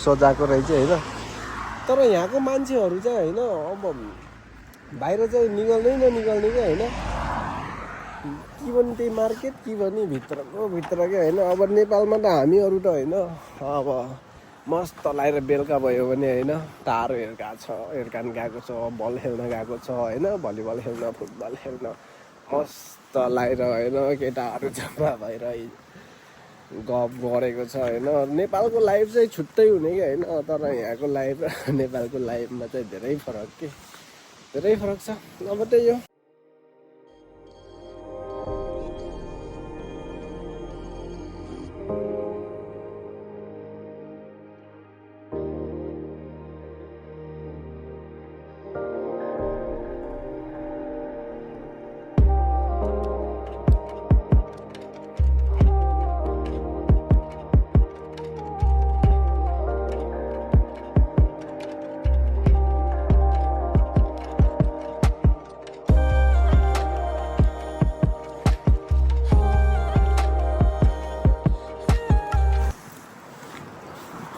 सजाएको रहेछ होइन। तर यहाँको मान्छेहरू चाहिँ होइन अब बाहिर चाहिँ निकाल्नै ननिकाल्ने क्या होइन। कि भने त्यही मार्केट कि भने भित्रकै होइन। अब नेपालमा त हामीहरू त होइन अब मस्त लाएर बेलुका भयो भने होइन तारो हिर्कान गएको छ, बल खेल्न गएको छ होइन, भलिबल खेल्न, फुटबल खेल्न मस्त लाएर होइन केटाहरू जम्मा भएर गफ गरेको छ होइन। नेपालको लाइफ चाहिँ छुट्टै हुने कि होइन। तर यहाँको लाइफ र नेपालको लाइफमा चाहिँ धेरै फरक छ। अब त्यही हो।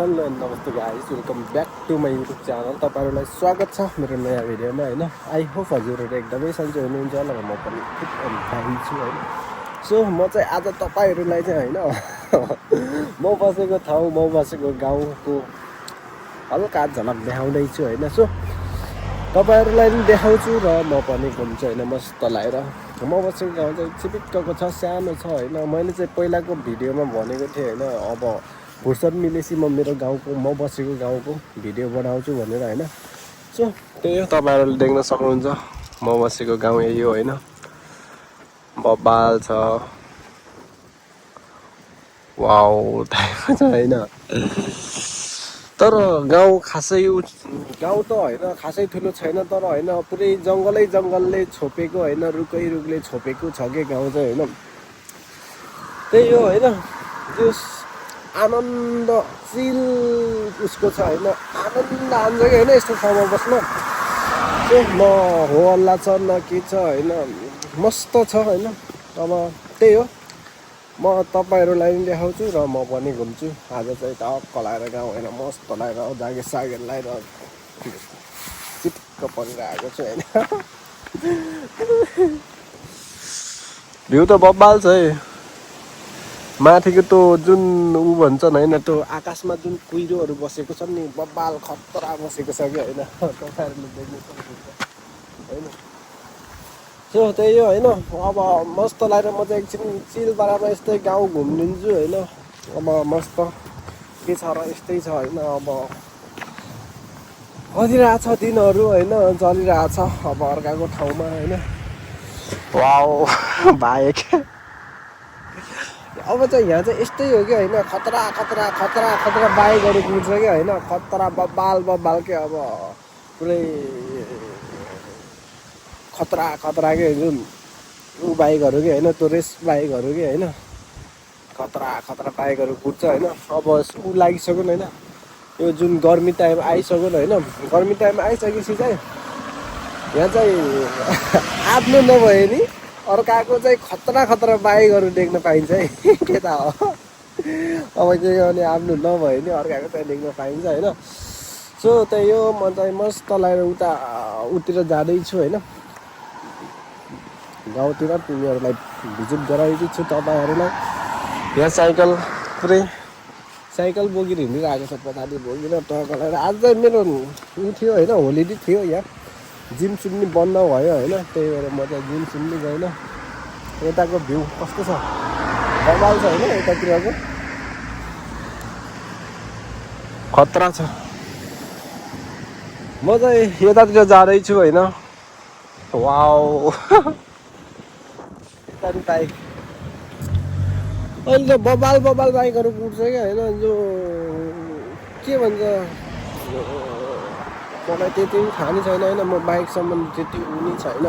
हेलो नमस्ते guys, welcome back to my YouTube channel. तपाईँहरूलाई स्वागत छ मेरो नयाँ भिडियोमा होइन। आई होप हजुरहरू एकदमै सन्चै हुनुहुन्छ होला र म पनि फिट एन्ड फाइन छु होइन। सो म चाहिँ आज तपाईँहरूलाई चाहिँ होइन म बसेको ठाउँ, म बसेको गाउँको हल्का झलक देखाउँदैछु होइन। सो तपाईँहरूलाई पनि देखाउँछु र म पनि घुम्छु होइन मस्त लगाएर। म बसेको गाउँ चाहिँ चिपिक्कको छ, सानो छ होइन। मैले चाहिँ पहिलाको भिडियोमा भनेको थिएँ होइन अब फुर्सद मिलेपछि म मेरो गाउँको, म बसेको गाउँको भिडियो बनाउँछु भनेर होइन। सो त्यही हो, तपाईँहरूले देख्न सक्नुहुन्छ म बसेको गाउँ यही हो होइन। बबाल छ, वाउ टाइपको छ होइन। तर गाउँ गाउँ त होइन खासै ठुलो छैन, तर होइन पुरै जङ्गलले छोपेको होइन, रुखले छोपेको छ कि गाउँ चाहिँ होइन। त्यही हो होइन। जस आनन्द चिल उसको छ होइन, आनन्द आउँछ कि होइन यस्तो ठाउँमा बस्न। म हो हल्ला छ न के छ होइन, मस्त छ होइन। अब त्यही हो, म तपाईँहरूलाई पनि देखाउँछु र म पनि घुम्छु। आज चाहिँ टक्क लगाएर गाउँ होइन मस्त लगाएर जागिर सागिर लगाएर चिप्क परेर आएको छु होइन। भ्यू त बब्बाल छ है। माथिको त्यो जुन ऊ भन्छन् होइन, त्यो आकाशमा जुन कुहिरोहरू बसेको छ नि, बब्बाल खतरा बसेको छ कि होइन। तपाईँहरूले देख्नु सक्नुहुन्छ होइन। सो त्यही हो होइन। अब मस्त लगाएर म चाहिँ एकछिन चिल पारामा यस्तै गाउँ घुमिदिन्छु होइन। अब मस्त के छ र यस्तै छ होइन। अब बजिरहेछ दिनहरू होइन, चलिरहेछ अब अर्काको ठाउँमा होइन। वाउ बाइक अब चाहिँ यहाँ चाहिँ यस्तै हो कि होइन, खतरा बाइकहरू कुद्छ कि होइन। खतरा बब्बाल के अब पुरै खतरा के जुन ऊ बाइकहरू कि होइन, त्यो रेस बाइकहरू कि होइन, खतरा बाइकहरू कुद्छ होइन। अब ऊ लागिसक्यो होइन, यो जुन गर्मी टाइम आइसक्यो होइन। गर्मी टाइम आइसकेपछि चाहिँ यहाँ चाहिँ आफ्नो नभए नि अर्काको चाहिँ खतरा बाइकहरू देख्न पाइन्छ है। के त हो अब के गर्ने, आफ्नो नभए नि अर्काको चाहिँ देख्न पाइन्छ होइन। सो त्यही हो, म चाहिँ मस्त लगाएर उतिर जाँदैछु होइन गाउँतिर। तिमीहरूलाई भिजिट गराइदिन्छु तपाईँहरूलाई। यहाँ साइकल बोकेर हिँडिरहेको छ, पछाडि बोकेर टक्क लगाएर। आज चाहिँ मेरो ऊ थियो होइन, होलिडे थियो। यहाँ जिम सुन्ने बन्द भयो होइन, त्यही भएर म चाहिँ जिम सुन्ने गएन। यताको भ्यू कस्तो छ, बबाल छ होइन। यतातिरको खतरा छ। म चाहिँ यतातिर जाँदैछु होइन। वाउ यता बाइक अहिले त बबाल बाइकहरू कुद्छ क्या होइन। जो के भन्छ मलाई त्यति थाहा नै छैन होइन। म बाइकसम्म त्यति उनी छैन।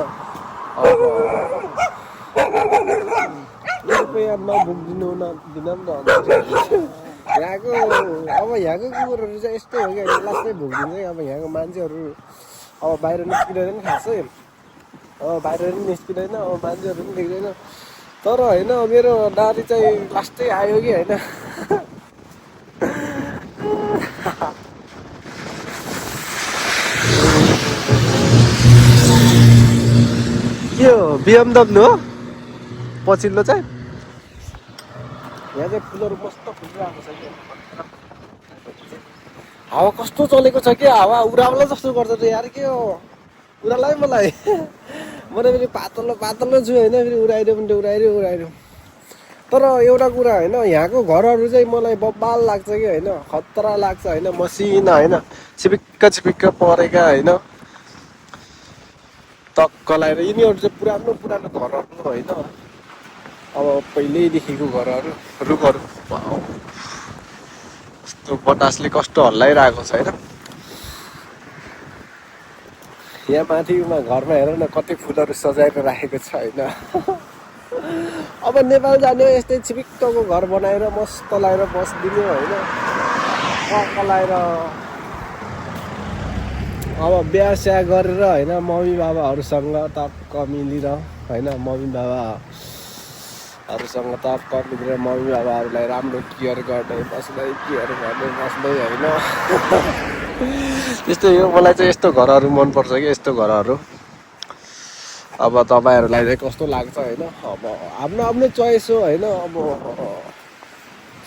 अब रुपियाँ नबुक्दिनु नदिन पनि त यहाँको कुकुरहरू चाहिँ यस्तै हो क्या, लास्टै भुक्दिन्छ कि। अब यहाँको मान्छेहरू अब बाहिर निस्किँदैन नि खासै, अब मान्छेहरू पनि देख्दैन। तर होइन मेरो नारी चाहिँ लास्टै आयो कि होइन। के हो BMW हो पछिल्लो चाहिँ यहाँ चाहिँ फुलहरू मस्त फुलिरहेको छ कि हावा कस्तो चलेको छ कि हावा उराउला जस्तो गर्छ त यार के हो उरालै मलाई म त फेरि पातलो पातलो छु होइन फेरि उडाइदियो भने उडाइदियो तर एउटा कुरा होइन यहाँको घरहरू चाहिँ मलाई बब्बाल लाग्छ कि होइन खतरा लाग्छ होइन मसिना होइन छिपिक्क परेका होइन टक्क लगाएर यिनीहरू चाहिँ पुरानो घरहरू होइन अब पहिल्यैदेखिको घरहरू रुखहरू कस्तो बतासले कस्तो हल्लाइरहेको छ होइन यहाँ माथिमा घरमा हेर न कति फुलहरू सजाएर राखेको छ होइन अब नेपाल जाने यस्तै छिपिक्कको घर बनाएर मस्त लगाएर बसिदिने होइन टक्क लगाएर अब बिहा स्या गरेर होइन मम्मी बाबाहरूसँग टक्क मिलेर होइन मम्मी बाबाहरूसँग टक्क मिलेर मम्मी बाबाहरूलाई राम्रो केयर गर्ने बस्दै होइन त्यस्तै हो मलाई चाहिँ यस्तो घरहरू मनपर्छ कि यस्तो घरहरू अब तपाईँहरूलाई चाहिँ कस्तो लाग्छ होइन अब आफ्नो चोइस हो होइन अब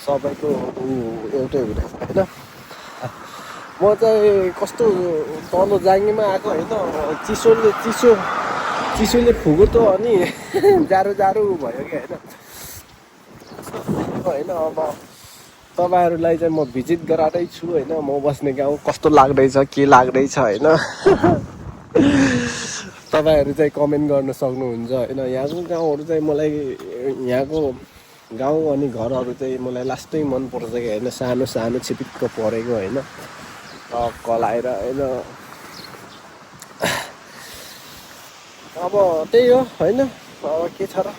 सबैको एउटै हुँदैन होइन म चाहिँ कस्तो तल जाङ्गीमा आएको होइन चिसोले फुगो त अनि जाडो भयो कि होइन अब तपाईँहरूलाई चाहिँ म भिजिट गराएरै छु होइन म बस्ने गाउँ कस्तो लाग्दैछ के लाग्दैछ होइन तपाईँहरू चाहिँ कमेन्ट गर्न सक्नुहुन्छ होइन यहाँको गाउँहरू चाहिँ मलाई यहाँको गाउँ अनि घरहरू चाहिँ मलाई लास्टै मनपर्छ कि होइन सानो छिपिक्क परेको होइन टक्क लगाएर होइन अब त्यही हो होइन अब के छ र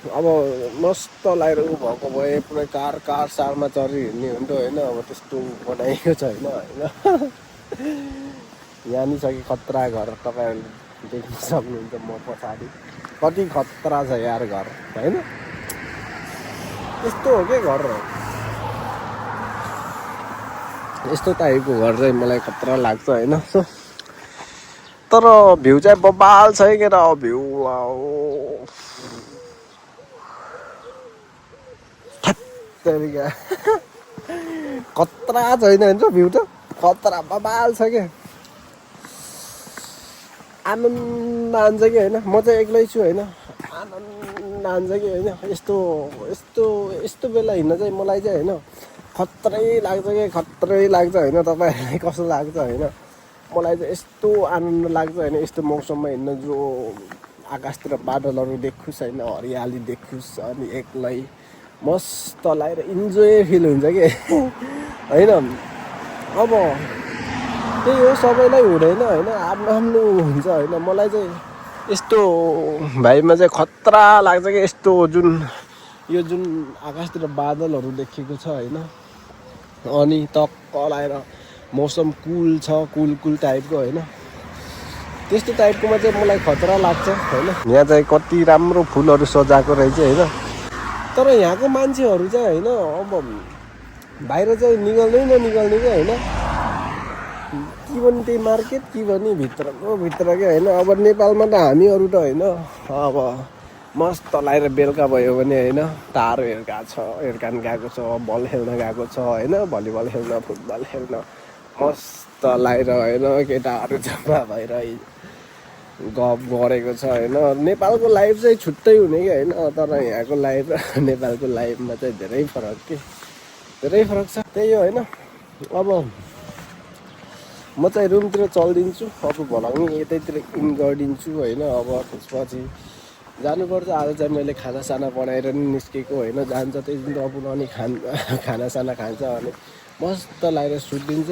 अब मस्त लगाएर ऊ भएको भए पुरै कार सारमा चढी हिँड्ने हुन्थ्यो होइन अब त्यस्तो बनाएको छैन होइन यहाँ नि छ कि खतरा घर तपाईँहरूले देख्न सक्नुहुन्छ म पछाडि कति खतरा छ यार घर होइन यस्तो हो क्या घर यस्तो टाइपको घर चाहिँ मलाई खतरा लाग्छ होइन तर भ्यू चाहिँ बबाल छ के र भ्यू खतरा छैन भन्छ भ्यू त खतरा बबाल छ क्या आनन्द आन्छ कि होइन म चाहिँ एक्लै छु होइन आनन्द आन्छ कि होइन यस्तो बेला हिँड्न चाहिँ मलाई चाहिँ होइन खतरै लाग्छ होइन तपाईँहरूलाई कस्तो लाग्छ होइन मलाई चाहिँ यस्तो आनन्द लाग्छ होइन यस्तो मौसममा हिँड्न जो आकाशतिर बादलहरू देखोस् होइन हरियाली देखोस् अनि एक्लै मस्त लगाएर इन्जोय फिल हुन्छ कि होइन अब त्यही हो सबैलाई हुँदैन होइन आफ्नो हुन्छ होइन मलाई चाहिँ यस्तो भाइमा चाहिँ खतरा लाग्छ कि यस्तो जुन आकाशतिर बादलहरू देखेको छ होइन अनि टक्क लगाएर मौसम कुल छ कुल टाइपको होइन त्यस्तो टाइपकोमा चाहिँ मलाई खतरा लाग्छ होइन यहाँ चाहिँ कति राम्रो फुलहरू सजाएको रहेछ होइन तर यहाँको मान्छेहरू चाहिँ होइन अब बाहिर चाहिँ निकाल्दै ननिकाल्ने क्या होइन के भने त्यही मार्केट के भने भित्रकै होइन अब नेपालमा त हामीहरू त होइन अब मस्त लगाएर बेलुका भयो भने होइन तारो हिर्कान गएको छ बल खेल्न गएको छ होइन भलिबल खेल्न फुटबल खेल्न मस्त लगाएर होइन केटाहरू जम्मा भएर गफ गरेको छ होइन नेपालको लाइफ चाहिँ छुट्टै हुने कि होइन तर यहाँको लाइफ र नेपालको लाइफमा चाहिँ धेरै फरक छ त्यही हो होइन अब म चाहिँ रुमतिर चलिदिन्छु अब भलाउनु यतैतिर इन गरिदिन्छु होइन अब त्यसपछि जानुपर्छ आज चाहिँ मैले खानासाना बनाएर नि निस्केको होइन जान्छ त्यही दिन त अब अनि खानासाना खान्छ अनि मस्त लगाएर सुत्दिन्छ